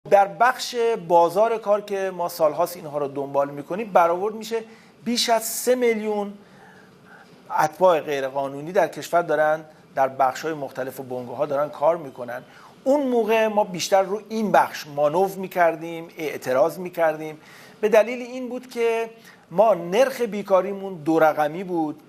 در بخش بازار کار که ما سالهاست اینها رو دنبال میکنیم برآورد میشه بیش از 3 میلیون اتباع غیرقانونی در کشور دارن در بخش‌های مختلف و بنگاه‌ها دارن کار میکنن. اون موقع ما بیشتر رو این بخش مانور میکردیم، اعتراض میکردیم، به دلیل این بود که ما نرخ بیکاریمون 2 رقمی بود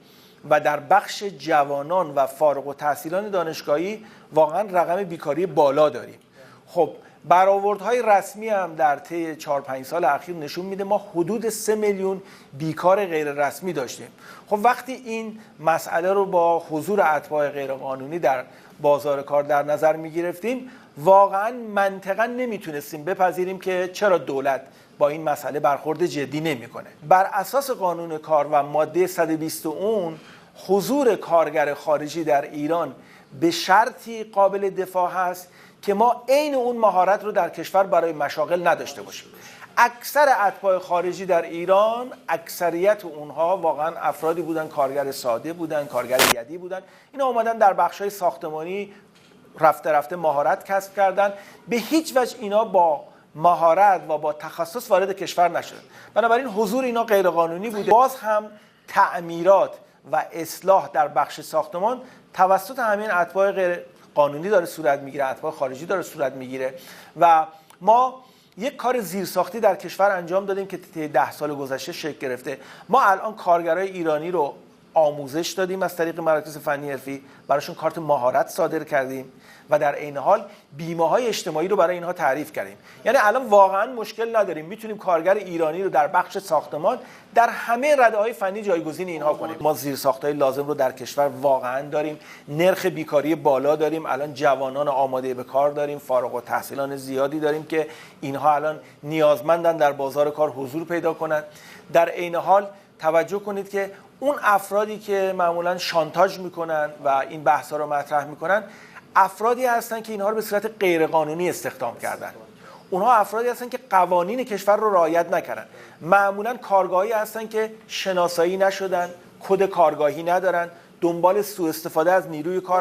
و در بخش جوانان و فارغ التحصیلان دانشگاهی واقعا رقم بیکاری بالا داریم. خب برآوردهای رسمی هم در طی 4-5 سال اخیر نشون میده ما حدود 3 میلیون بیکار غیر رسمی داشتیم. خب وقتی این مسئله رو با حضور اتباع غیرقانونی در بازار کار در نظر میگرفتیم، واقعا منطقا نمیتونستیم بپذیریم که چرا دولت با این مسئله برخورد جدی نمیکنه. بر اساس قانون کار و ماده 120 اون، حضور کارگر خارجی در ایران به شرطی قابل دفاع هست که ما عین اون مهارت رو در کشور برای مشاغل نداشته باشیم. اکثر اتباع خارجی در ایران، اکثریت اونها واقعا افرادی بودن، کارگر ساده بودن، کارگر یدی بودن. اینا اومدن در بخش‌های ساختمانی رفته رفته مهارت کسب کردن. به هیچ وجه اینا با مهارت و با تخصص وارد کشور نشدن. بنابراین حضور اینا غیرقانونی بوده. باز هم تعمیرات و اصلاح در بخش ساختمان توسط همین اتباع غیر قانونی داره صورت میگیره، اتباع خارجی داره صورت میگیره و ما یک کار زیرساختی در کشور انجام دادیم که طی 10 سال گذشته شکل گرفته. ما الان کارگرای ایرانی رو آموزش دادیم از طریق مراکز فنی حرفی، براشون کارت مهارت صادر کردیم و در عین حال بیمه‌های اجتماعی رو برای اینها تعریف کردیم. یعنی الان واقعا مشکل نداریم، میتونیم کارگر ایرانی رو در بخش ساختمان در همه رده‌های فنی جایگزین اینها کنیم. ما زیرساخت‌های لازم رو در کشور واقعا داریم، نرخ بیکاری بالا داریم، الان جوانان آماده به کار داریم، فارغ التحصیلان زیادی داریم که اینها الان نیازمندن در بازار کار حضور پیدا کنند. در عین حال توجه کنید که اون افرادی که معمولا شانتاژ میکنن و این بحثا رو مطرح میکنن، افرادی هستن که اینها رو به صورت غیرقانونی استخدام کردن. اونها افرادی هستن که قوانین کشور رو رعایت نکردن. معمولا کارگاهی هستن که شناسایی نشدن، کد کارگاهی ندارن، دنبال سوء استفاده از نیروی کار